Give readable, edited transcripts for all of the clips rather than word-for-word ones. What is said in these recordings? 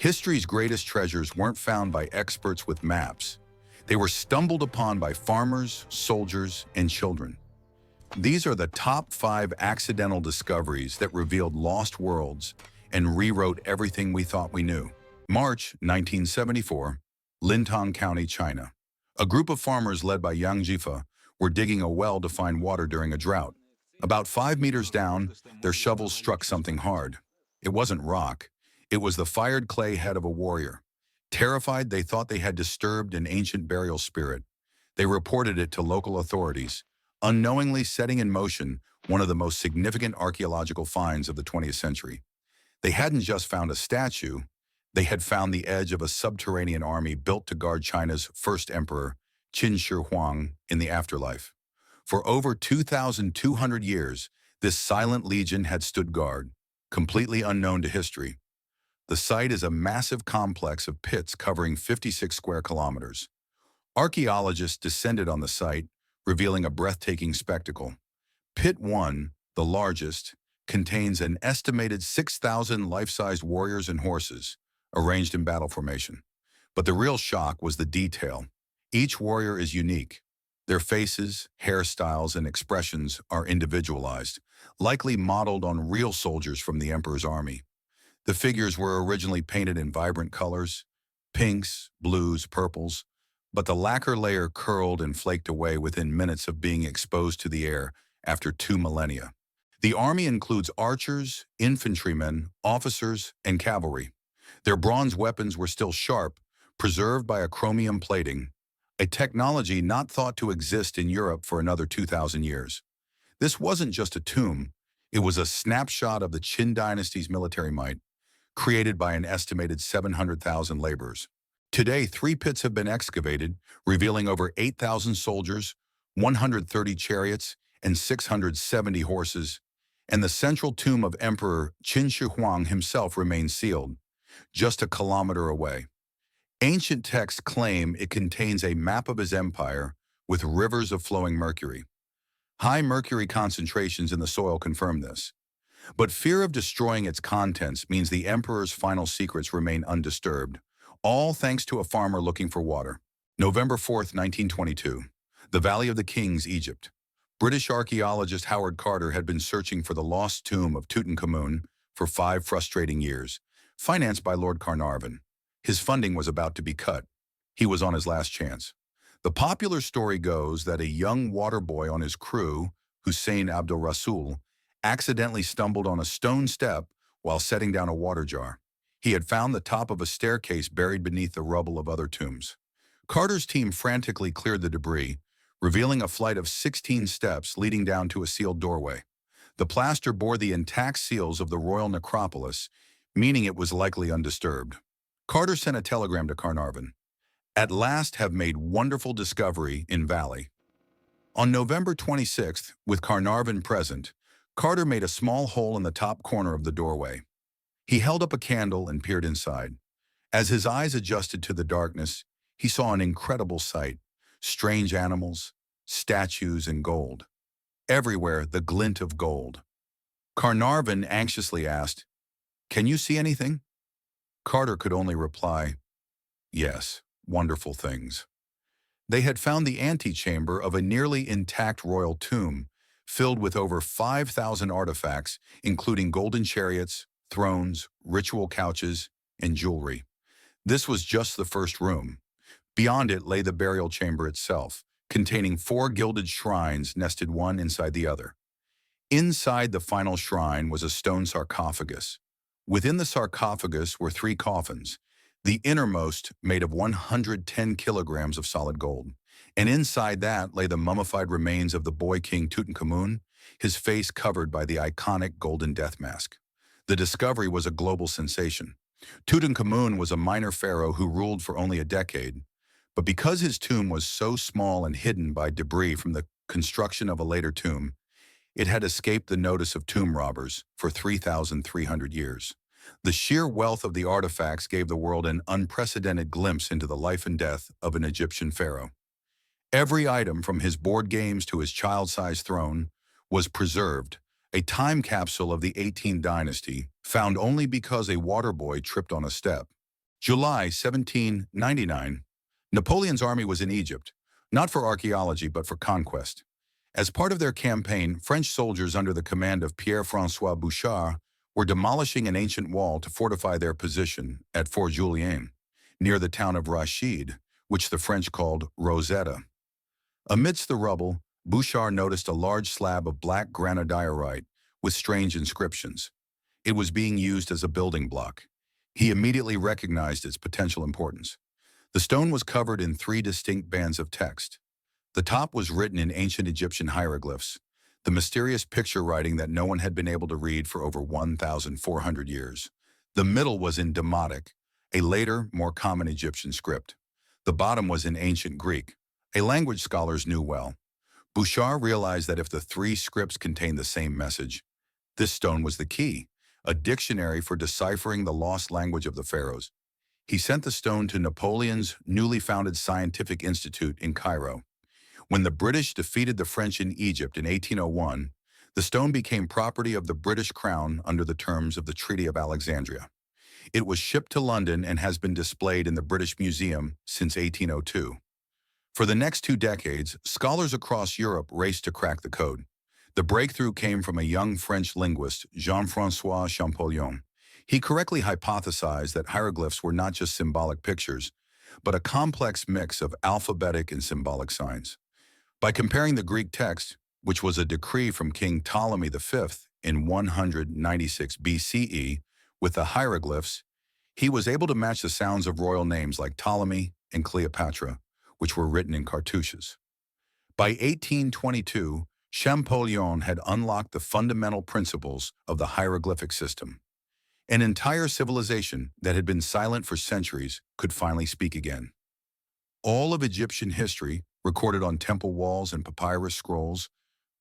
History's greatest treasures weren't found by experts with maps. They were stumbled upon by farmers, soldiers, and children. These are the top 5 accidental discoveries that revealed lost worlds and rewrote everything we thought we knew. March 1974, Lintong County, China. A group of farmers led by Yang Jifa were digging a well to find water during a drought. About 5 meters down, their shovels struck something hard. It wasn't rock. It was the fired clay head of a warrior. Terrified, they thought they had disturbed an ancient burial spirit. They reported it to local authorities, unknowingly setting in motion one of the most significant archaeological finds of the 20th century. They hadn't just found a statue, they had found the edge of a subterranean army built to guard China's first emperor, Qin Shi Huang, in the afterlife. For over 2,200 years, this silent legion had stood guard, completely unknown to history. The site is a massive complex of pits covering 56 square kilometers. Archaeologists descended on the site, revealing a breathtaking spectacle. Pit 1, the largest, contains an estimated 6,000 life-sized warriors and horses, arranged in battle formation. But the real shock was the detail. Each warrior is unique. Their faces, hairstyles, and expressions are individualized, likely modeled on real soldiers from the emperor's army. The figures were originally painted in vibrant colors, pinks, blues, purples, but the lacquer layer curled and flaked away within minutes of being exposed to the air after 2 millennia. The army includes archers, infantrymen, officers, and cavalry. Their bronze weapons were still sharp, preserved by a chromium plating, a technology not thought to exist in Europe for another 2,000 years. This wasn't just a tomb, it was a snapshot of the Qin dynasty's military might, created by an estimated 700,000 laborers. Today, 3 pits have been excavated, revealing over 8,000 soldiers, 130 chariots, and 670 horses, and the central tomb of Emperor Qin Shi Huang himself remains sealed, just a kilometer away. Ancient texts claim it contains a map of his empire with rivers of flowing mercury. High mercury concentrations in the soil confirm this. But fear of destroying its contents means the emperor's final secrets remain undisturbed, all thanks to a farmer looking for water. November 4, 1922. The Valley of the Kings, Egypt. British archaeologist Howard Carter had been searching for the lost tomb of Tutankhamun for 5 frustrating years, financed by Lord Carnarvon. His funding was about to be cut. He was on his last chance. The popular story goes that a young water boy on his crew, Hussein Abdul Rasul, accidentally stumbled on a stone step while setting down a water jar. He had found the top of a staircase buried beneath the rubble of other tombs. Carter's team frantically cleared the debris, revealing a flight of 16 steps leading down to a sealed doorway. The plaster bore the intact seals of the royal necropolis, meaning it was likely undisturbed. Carter sent a telegram to Carnarvon. At last have made wonderful discovery in valley. On November 26th, with Carnarvon present, Carter made a small hole in the top corner of the doorway. He held up a candle and peered inside. As his eyes adjusted to the darkness, he saw an incredible sight. Strange animals, statues, and gold. Everywhere, the glint of gold. Carnarvon anxiously asked, "Can you see anything?" Carter could only reply, "Yes, wonderful things." They had found the antechamber of a nearly intact royal tomb, filled with over 5,000 artifacts, including golden chariots, thrones, ritual couches, and jewelry. This was just the first room. Beyond it lay the burial chamber itself, containing 4 gilded shrines nested one inside the other. Inside the final shrine was a stone sarcophagus. Within the sarcophagus were 3 coffins, the innermost made of 110 kilograms of solid gold. And inside that lay the mummified remains of the boy king Tutankhamun, his face covered by the iconic golden death mask. The discovery was a global sensation. Tutankhamun was a minor pharaoh who ruled for only a decade, but because his tomb was so small and hidden by debris from the construction of a later tomb, it had escaped the notice of tomb robbers for 3,300 years. The sheer wealth of the artifacts gave the world an unprecedented glimpse into the life and death of an Egyptian pharaoh. Every item, from his board games to his child-sized throne, was preserved, a time capsule of the 18th dynasty, found only because a water boy tripped on a step. July 1799, Napoleon's army was in Egypt, not for archaeology but for conquest. As part of their campaign, French soldiers under the command of Pierre-François Bouchard were demolishing an ancient wall to fortify their position at Fort Julien, near the town of Rashid, which the French called Rosetta. Amidst the rubble, Bouchard noticed a large slab of black granodiorite with strange inscriptions. It was being used as a building block. He immediately recognized its potential importance. The stone was covered in three distinct bands of text. The top was written in ancient Egyptian hieroglyphs, the mysterious picture writing that no one had been able to read for over 1,400 years. The middle was in Demotic, a later, more common Egyptian script. The bottom was in ancient Greek, a language scholars knew well. Bouchard realized that if the three scripts contained the same message, this stone was the key, a dictionary for deciphering the lost language of the pharaohs. He sent the stone to Napoleon's newly founded scientific institute in Cairo. When the British defeated the French in Egypt in 1801, the stone became property of the British Crown under the terms of the Treaty of Alexandria. It was shipped to London and has been displayed in the British Museum since 1802. For the next 2 decades, scholars across Europe raced to crack the code. The breakthrough came from a young French linguist, Jean-François Champollion. He correctly hypothesized that hieroglyphs were not just symbolic pictures, but a complex mix of alphabetic and symbolic signs. By comparing the Greek text, which was a decree from King Ptolemy V in 196 BCE, with the hieroglyphs, he was able to match the sounds of royal names like Ptolemy and Cleopatra, which were written in cartouches. By 1822, Champollion had unlocked the fundamental principles of the hieroglyphic system. An entire civilization that had been silent for centuries could finally speak again. All of Egyptian history, recorded on temple walls and papyrus scrolls,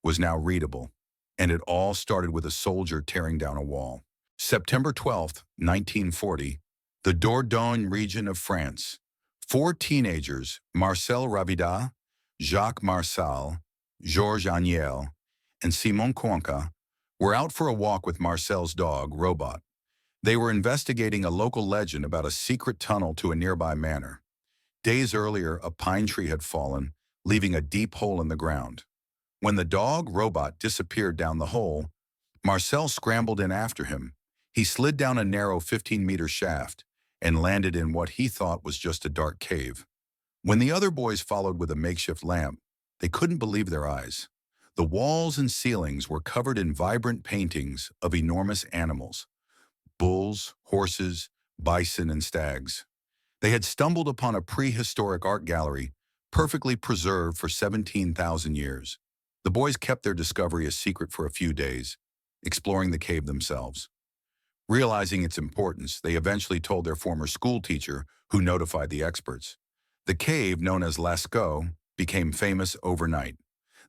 was now readable, and it all started with a soldier tearing down a wall. September 12, 1940, the Dordogne region of France. 4 teenagers, Marcel Ravida, Jacques Marsal, Georges Agnel, and Simon Cuenca, were out for a walk with Marcel's dog, Robot. They were investigating a local legend about a secret tunnel to a nearby manor. Days earlier, a pine tree had fallen, leaving a deep hole in the ground. When the dog, Robot, disappeared down the hole, Marcel scrambled in after him. He slid down a narrow 15-meter shaft and landed in what he thought was just a dark cave. When the other boys followed with a makeshift lamp, they couldn't believe their eyes. The walls and ceilings were covered in vibrant paintings of enormous animals: bulls, horses, bison, and stags. They had stumbled upon a prehistoric art gallery, perfectly preserved for 17,000 years. The boys kept their discovery a secret for a few days, exploring the cave themselves. Realizing its importance, they eventually told their former school teacher, who notified the experts. The cave, known as Lascaux, became famous overnight.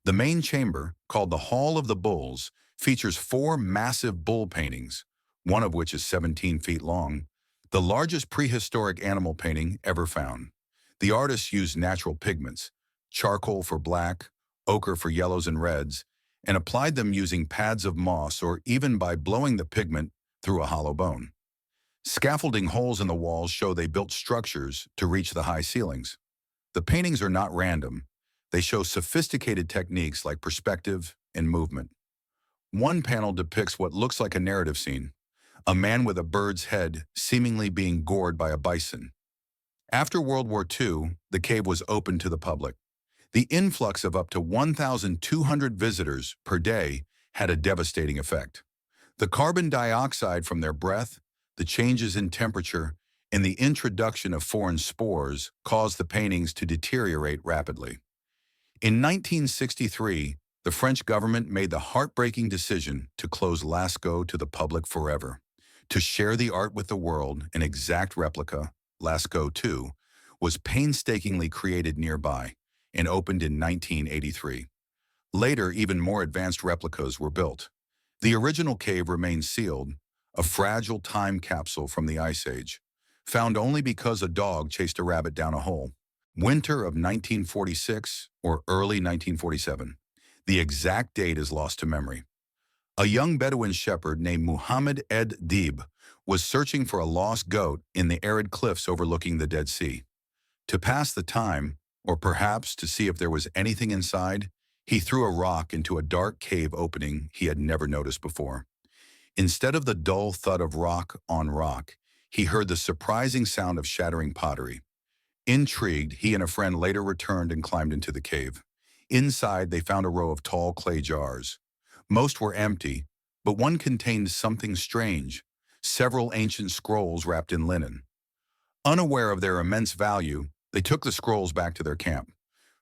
The main chamber, called the Hall of the Bulls, features 4 massive bull paintings, one of which is 17 feet long, the largest prehistoric animal painting ever found. The artists used natural pigments, charcoal for black, ochre for yellows and reds, and applied them using pads of moss or even by blowing the pigment through a hollow bone. Scaffolding holes in the walls show they built structures to reach the high ceilings. The paintings are not random. They show sophisticated techniques like perspective and movement. One panel depicts what looks like a narrative scene: a man with a bird's head seemingly being gored by a bison. After World War II, the cave was open to the public. The influx of up to 1,200 visitors per day had a devastating effect. The carbon dioxide from their breath, the changes in temperature, and the introduction of foreign spores caused the paintings to deteriorate rapidly. In 1963, the French government made the heartbreaking decision to close Lascaux to the public forever. To share the art with the world, an exact replica, Lascaux II, was painstakingly created nearby and opened in 1983. Later, even more advanced replicas were built. The original cave remains sealed, a fragile time capsule from the Ice Age, found only because a dog chased a rabbit down a hole. Winter of 1946 or early 1947. The exact date is lost to memory. A young Bedouin shepherd named Muhammad Ed Dib was searching for a lost goat in the arid cliffs overlooking the Dead Sea. To pass the time, or perhaps to see if there was anything inside, he threw a rock into a dark cave opening he had never noticed before. Instead of the dull thud of rock on rock, he heard the surprising sound of shattering pottery. Intrigued, he and a friend later returned and climbed into the cave. Inside, they found a row of tall clay jars. Most were empty, but one contained something strange, several ancient scrolls wrapped in linen. Unaware of their immense value, they took the scrolls back to their camp.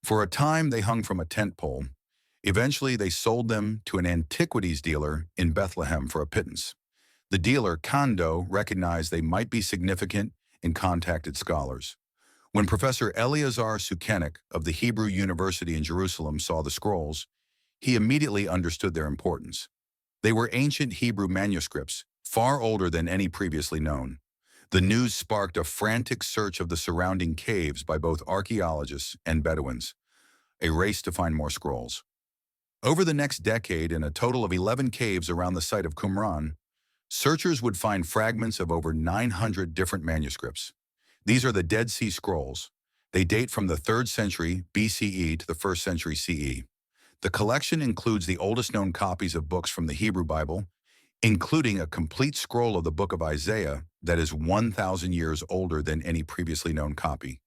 For a time, they hung from a tent pole. Eventually, they sold them to an antiquities dealer in Bethlehem for a pittance. The dealer, Kondo, recognized they might be significant and contacted scholars. When Professor Eleazar Sukenik of the Hebrew University in Jerusalem saw the scrolls, he immediately understood their importance. They were ancient Hebrew manuscripts, far older than any previously known. The news sparked a frantic search of the surrounding caves by both archaeologists and Bedouins, a race to find more scrolls. Over the next decade, in a total of 11 caves around the site of Qumran, searchers would find fragments of over 900 different manuscripts. These are the Dead Sea Scrolls. They date from the 3rd century BCE to the 1st century CE. The collection includes the oldest known copies of books from the Hebrew Bible, including a complete scroll of the book of Isaiah that is 1,000 years older than any previously known copy.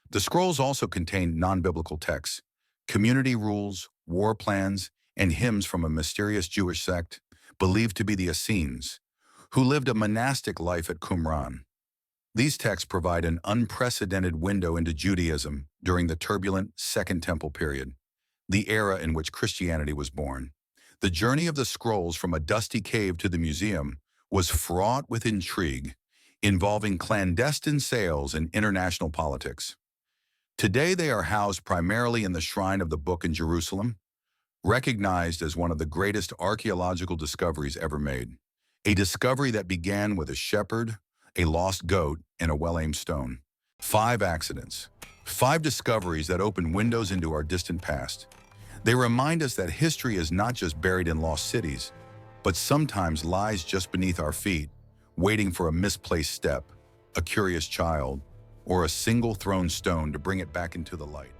The scrolls also contain non-biblical texts, community rules, war plans, and hymns from a mysterious Jewish sect believed to be the Essenes, who lived a monastic life at Qumran. These texts provide an unprecedented window into Judaism during the turbulent Second Temple period, the era in which Christianity was born. The journey of the scrolls from a dusty cave to the museum was fraught with intrigue, involving clandestine sales and international politics. Today they are housed primarily in the Shrine of the Book in Jerusalem, recognized as one of the greatest archaeological discoveries ever made. A discovery that began with a shepherd, a lost goat, and a well-aimed stone. 5 accidents. 5 discoveries that open windows into our distant past. They remind us that history is not just buried in lost cities, but sometimes lies just beneath our feet, waiting for a misplaced step, a curious child, or a single thrown stone to bring it back into the light.